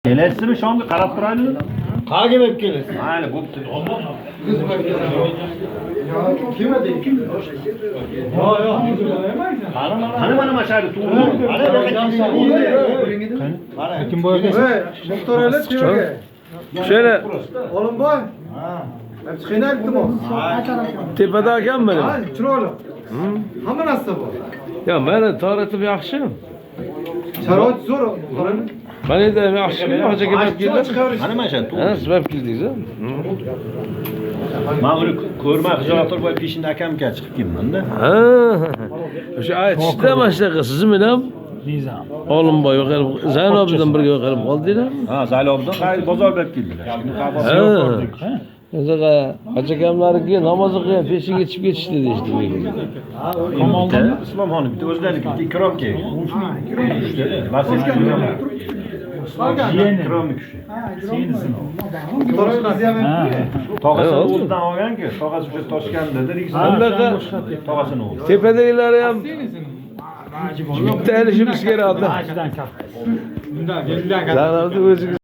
Kelasizmi shomga qarab turaylik. Qayerga berib kelasiz? Mayli, bo'pti. Kim edi? Qani mana mashari tuv. Kim bo'lgan? Muxtor Ali Tevaga. Şöyle Olimboy. Hep qiynab iltimos. tepada ekan benim. Ha, chiroyli. Hamma narsa bor. Ya meni taratib yaxshi. Sharoit zo'r. Qarang. Meni de yaxshi, hojaga berib keldim. Mana mashar tuv. Ha, siz berib keldingiz. Men uni ko'rma xijolat bo'lib peshinda akam-ka chiqib kelmanda. Ha. O'sha aytishda mana shunaqa siz bilan Nizam. Olimboy qilib Zaynob bilan birga qilib qoldinglar. Ha, Zaylobdan qaysi bozor berib keldilar. Ha. O'zaga achakamlarga namoz o'qigan peshinga chiqib ketishdi deyishdi. Bitta Islomxon bitta o'zlariniki bitta ikrom kelgan. Vasiyat ikrom kuchi. Toshqasi ham. Tog'asi o'zidan olgan-ku, tog'asi o'sha Toshkentda Anaqa tog'asini o'g'li. tepadagilar ham bitta ilishimiz kerak. Bundan o'ziga